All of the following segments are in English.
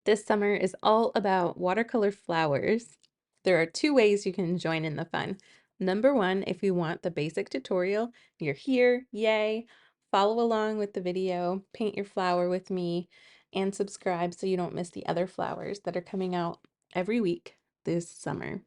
This summer is all about watercolor flowers. There are two ways you can join in the fun. Number one, if you want the basic tutorial, you're here, yay. Follow along with the video, paint your flower with me, and subscribe so you don't miss the other flowers that are coming out every week this summer.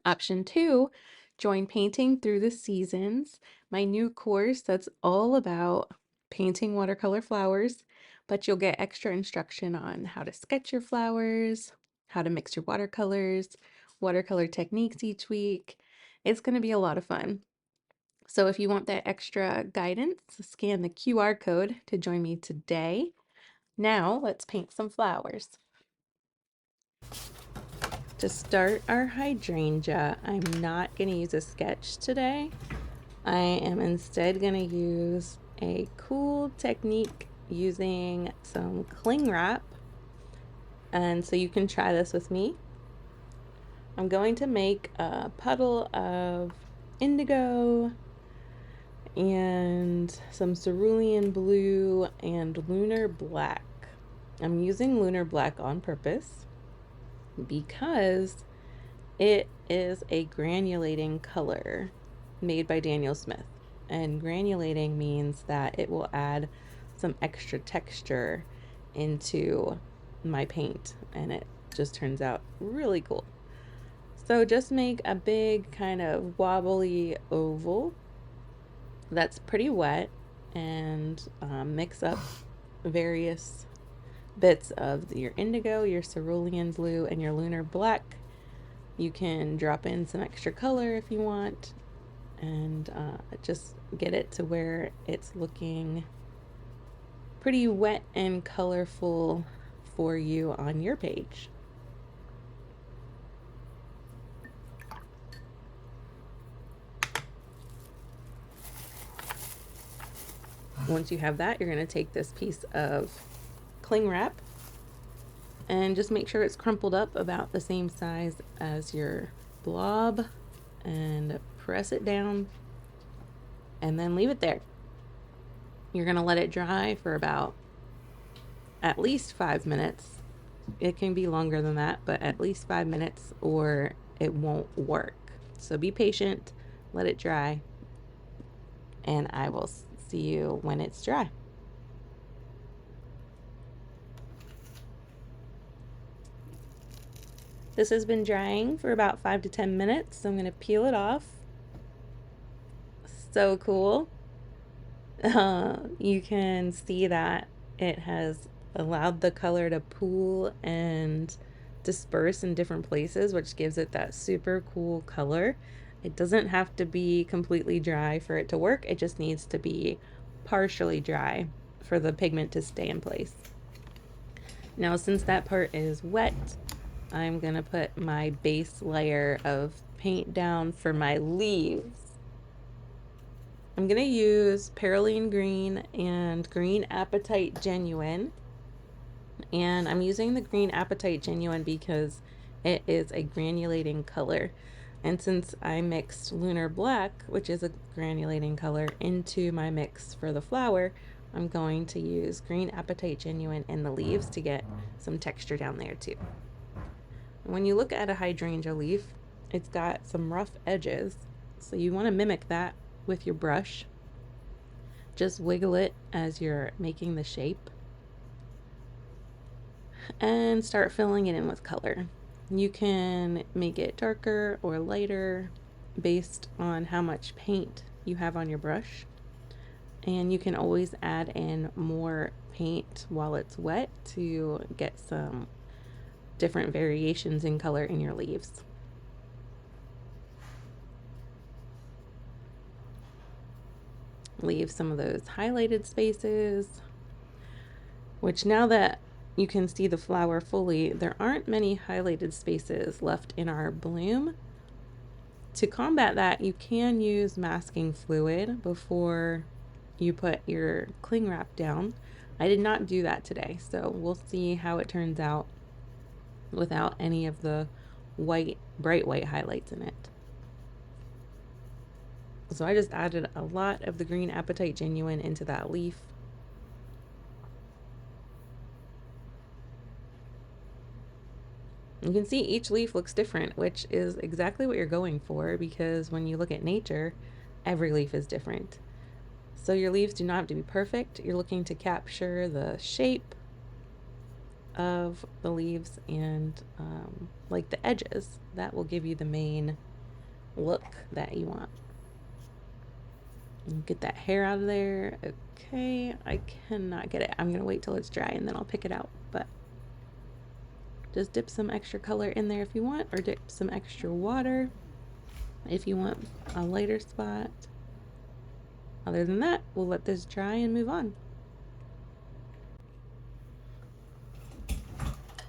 Option two, join Painting Through the Seasons, my new course that's all about painting watercolor flowers, but you'll get extra instruction on how to sketch your flowers, how to mix your watercolors, watercolor techniques each week. It's going to be a lot of fun. So if you want that extra guidance, scan the QR code to join me today. Now let's paint some flowers. To start our hydrangea, I'm not going to use a sketch today. I am instead going to use a cool technique using some cling wrap. And so you can try this with me. I'm going to make a puddle of indigo and some cerulean blue and lunar black. I'm using lunar black on purpose because it is a granulating color made by Daniel Smith. And granulating means that it will add some extra texture into my paint, and it just turns out really cool. So just make a big kind of wobbly oval that's pretty wet and mix up various bits of your indigo, your cerulean blue, and your lunar black. You can drop in some extra color if you want, and just get it to where it's looking pretty wet and colorful for you on your page. Once you have that, you're going to take this piece of cling wrap and just make sure it's crumpled up about the same size as your blob and press it down and then leave it there. You're going to let it dry for about at least 5 minutes. It can be longer than that, but at least 5 minutes or it won't work. So be patient, let it dry, and I will see you when it's dry. This has been drying for about 5 to 10 minutes, so I'm going to peel it off. So cool. You can see that it has allowed the color to pool and disperse in different places, which gives it that super cool color. It doesn't have to be completely dry for it to work. It just needs to be partially dry for the pigment to stay in place. Now, since that part is wet, I'm gonna put my base layer of paint down for my leaves. I'm gonna use Perylene Green and Green Apatite Genuine. And I'm using the Green Apatite Genuine because it is a granulating color. And since I mixed Lunar Black, which is a granulating color, into my mix for the flower, I'm going to use Green Apatite Genuine in the leaves to get some texture down there too. When you look at a hydrangea leaf, it's got some rough edges, so you want to mimic that with your brush. Just wiggle it as you're making the shape and start filling it in with color. You can make it darker or lighter based on how much paint you have on your brush, and you can always add in more paint while it's wet to get some different variations in color in your leaves. Leave some of those highlighted spaces, which now that you can see the flower fully, there aren't many highlighted spaces left in our bloom. To combat that, you can use masking fluid before you put your cling wrap down. I did not do that today, so we'll see how it turns out without any of the white, bright white highlights in it. So I just added a lot of the Green Apatite Genuine into that leaf. You can see each leaf looks different, which is exactly what you're going for, because when you look at nature, every leaf is different. So your leaves do not have to be perfect. You're looking to capture the shape of the leaves and like the edges. That will give you the main look that you want. And get that hair out of there. Okay, I cannot get it. I'm gonna wait till it's dry and then I'll pick it out. But just dip some extra color in there if you want, or dip some extra water if you want a lighter spot. Other than that, we'll let this dry and move on.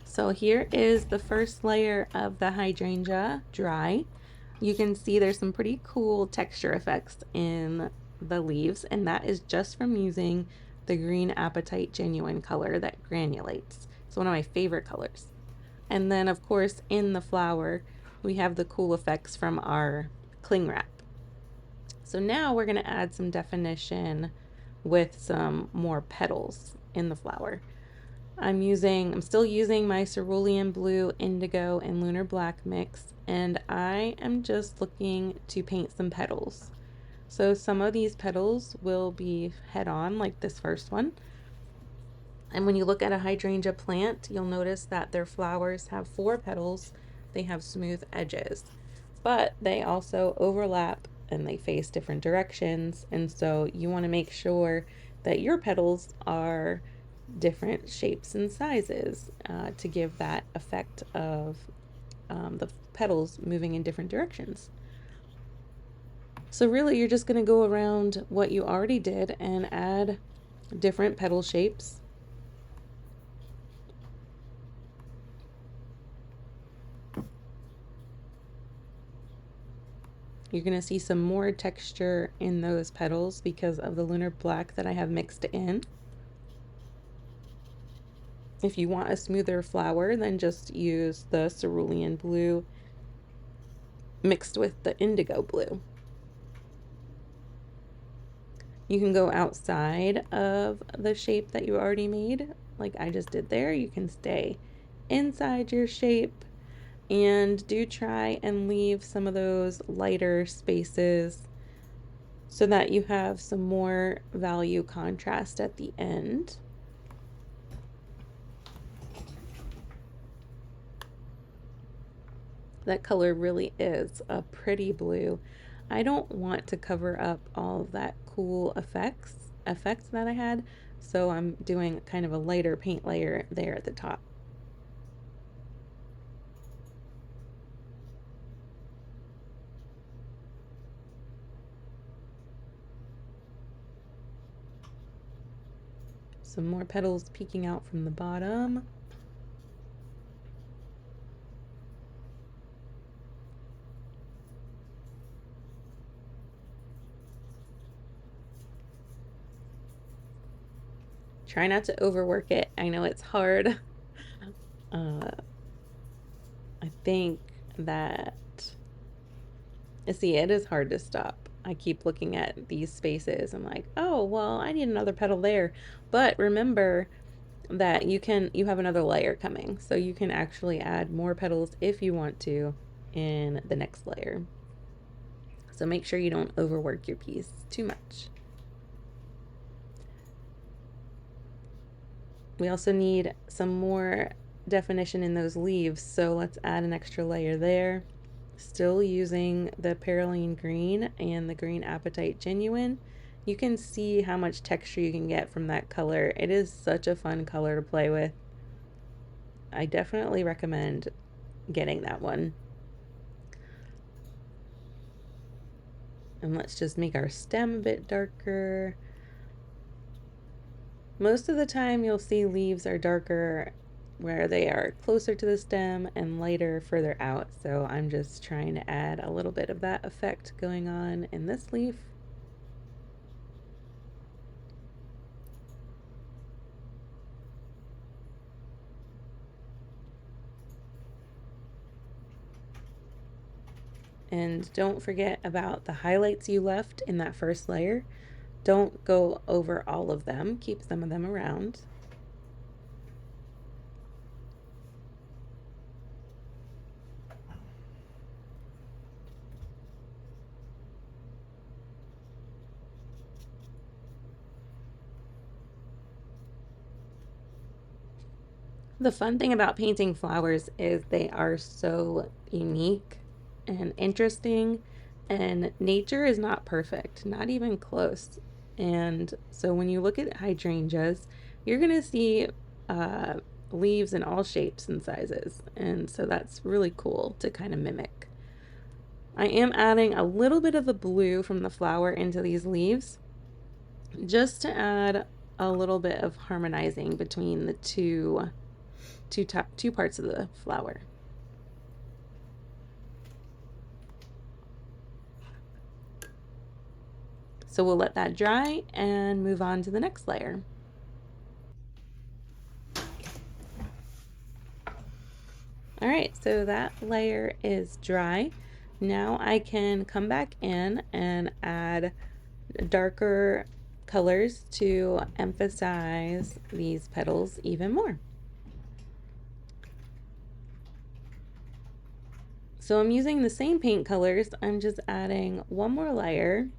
So here is the first layer of the hydrangea dry. You can see there's some pretty cool texture effects in the leaves, and that is just from using the green apatite genuine color that granulates. It's one of my favorite colors. And then of course in the flower we have the cool effects from our cling wrap. So now we're going to add some definition with some more petals in the flower. I'm still using my cerulean blue, indigo, and lunar black mix, and I am just looking to paint some petals. So some of these petals will be head on, like this first one. And when you look at a hydrangea plant, you'll notice that their flowers have 4 petals. They have smooth edges, but they also overlap and they face different directions. And so you want to make sure that your petals are different shapes and sizes to give that effect of the petals moving in different directions. So really you're just going to go around what you already did and add different petal shapes. You're going to see some more texture in those petals because of the lunar black that I have mixed in. If you want a smoother flower, then just use the cerulean blue mixed with the indigo blue. You can go outside of the shape that you already made, like I just did there. You can stay inside your shape, and do try and leave some of those lighter spaces so that you have some more value contrast at the end. That color really is a pretty blue. I don't want to cover up all of that cool effects that I had, so I'm doing kind of a lighter paint layer there at the top. Some more petals peeking out from the bottom. Try not to overwork it. I know it's hard. I think that, see, it is hard to stop. I keep looking at these spaces. I'm like, oh, well, I need another petal there. But remember that you have another layer coming. So you can actually add more petals if you want to in the next layer. So make sure you don't overwork your piece too much. We also need some more definition in those leaves, so let's add an extra layer there. Still using the Perylene Green and the Green Apatite Genuine. You can see how much texture you can get from that color. It is such a fun color to play with. I definitely recommend getting that one. And let's just make our stem a bit darker. Most of the time you'll see leaves are darker where they are closer to the stem and lighter further out. So I'm just trying to add a little bit of that effect going on in this leaf. And don't forget about the highlights you left in that first layer. Don't go over all of them, keep some of them around. The fun thing about painting flowers is they are so unique and interesting, and nature is not perfect, not even close. And so when you look at hydrangeas, you're going to see uh, leaves in all shapes and sizes. And so that's really cool to kind of mimic. I am adding a little bit of the blue from the flower into these leaves just to add a little bit of harmonizing between the two parts of the flower. So we'll let that dry and move on to the next layer. All right, so that layer is dry. Now I can come back in and add darker colors to emphasize these petals even more. So I'm using the same paint colors. I'm just adding one more layer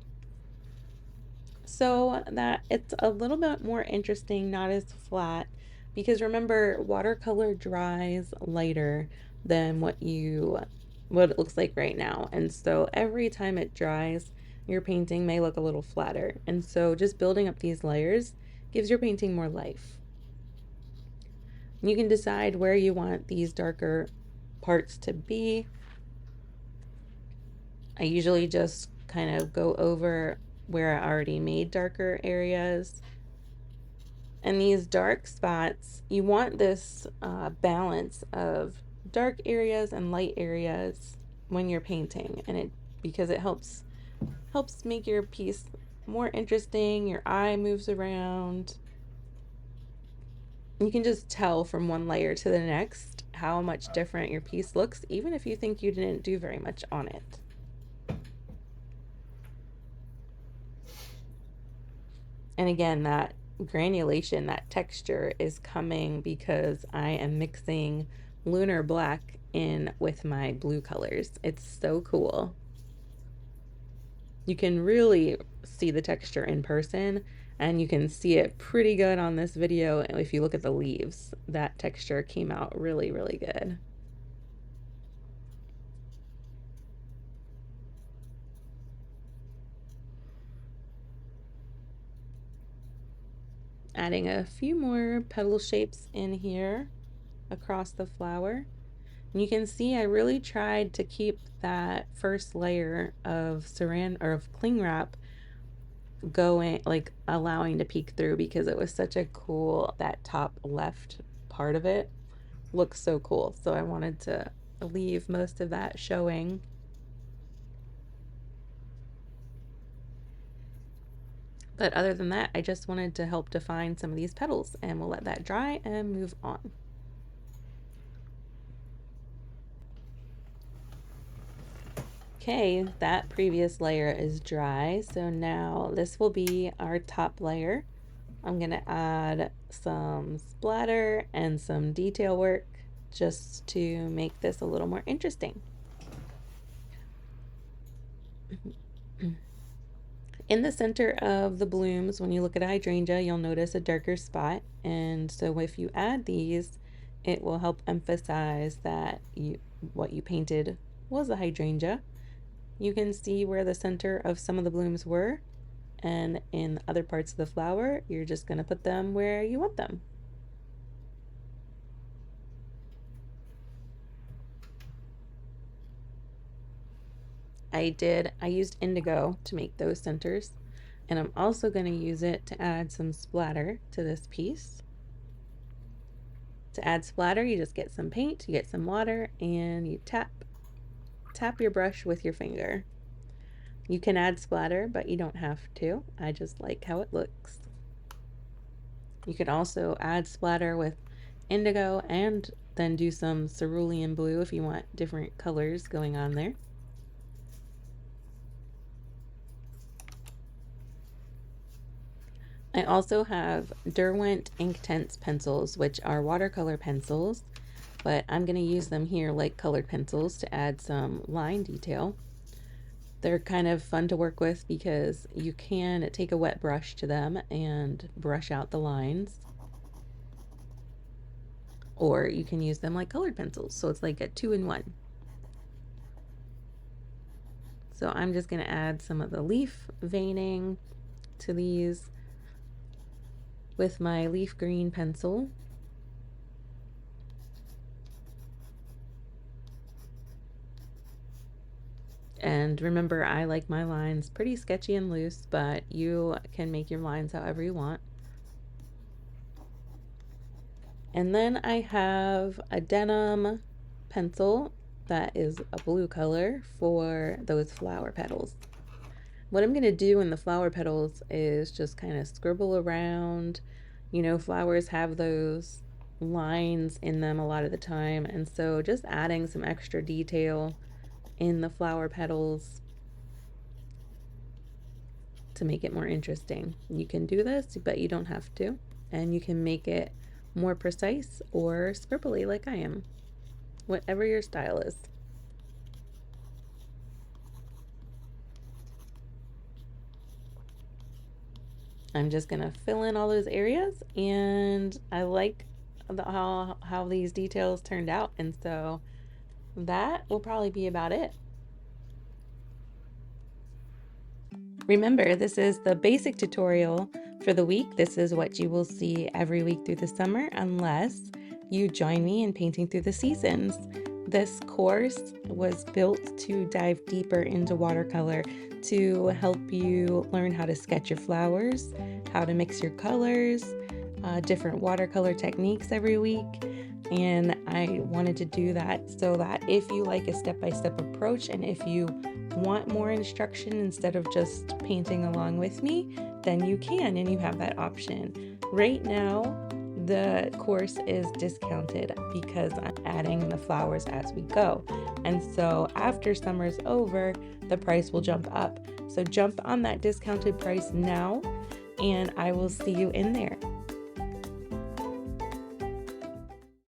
so that it's a little bit more interesting, not as flat, because remember, watercolor dries lighter than what it looks like right now. And so every time it dries, your painting may look a little flatter. And so just building up these layers gives your painting more life. You can decide where you want these darker parts to be. I usually just kind of go over where I already made darker areas. And these dark spots, you want this balance of dark areas and light areas when you're painting, and because it helps make your piece more interesting. Your eye moves around. You can just tell from one layer to the next how much different your piece looks, even if you think you didn't do very much on it. And again, that granulation, that texture is coming because I am mixing lunar black in with my blue colors. It's so cool. You can really see the texture in person, and you can see it pretty good on this video. If you look at the leaves, that texture came out really, really good. Adding a few more petal shapes in here across the flower. And you can see I really tried to keep that first layer of saran or of cling wrap going, like allowing to peek through, because it was such a cool, that top left part of it looks so cool. So I wanted to leave most of that showing. But other than that, I just wanted to help define some of these petals, and we'll let that dry and move on. Okay, that previous layer is dry, so now this will be our top layer. I'm gonna add some splatter and some detail work just to make this a little more interesting. In the center of the blooms, when you look at a hydrangea, you'll notice a darker spot, and so if you add these, it will help emphasize that what you painted was a hydrangea. You can see where the center of some of the blooms were, and in other parts of the flower, you're just going to put them where you want them. I used indigo to make those centers, and I'm also going to use it to add some splatter to this piece. To add splatter, you just get some paint, you get some water, and you tap your brush with your finger. You can add splatter, but you don't have to. I just like how it looks. You can also add splatter with indigo and then do some cerulean blue if you want different colors going on there. I also have Derwent Inktense pencils, which are watercolor pencils, but I'm going to use them here like colored pencils to add some line detail. They're kind of fun to work with because you can take a wet brush to them and brush out the lines. or you can use them like colored pencils. So it's like a 2-in-1. So I'm just going to add some of the leaf veining to these with my leaf green pencil. And remember, I like my lines pretty sketchy and loose, but you can make your lines however you want. And then I have a denim pencil that is a blue color for those flower petals. What I'm going to do in the flower petals is just kind of scribble around. You know, flowers have those lines in them a lot of the time, and so just adding some extra detail in the flower petals to make it more interesting. You can do this, but you don't have to, and you can make it more precise or scribbly like I am, whatever your style is. I'm just gonna fill in all those areas, and I like how these details turned out, and so that will probably be about it. Remember, this is the basic tutorial for the week. This is what you will see every week through the summer unless you join me in painting through the seasons. This course was built to dive deeper into watercolor to help you learn how to sketch your flowers, how to mix your colors, different watercolor techniques every week. And I wanted to do that so that if you like a step-by-step approach and if you want more instruction instead of just painting along with me, then you can, and you have that option. Right now, the course is discounted because I'm adding the flowers as we go. And so after summer's over, the price will jump up. So jump on that discounted price now, and I will see you in there.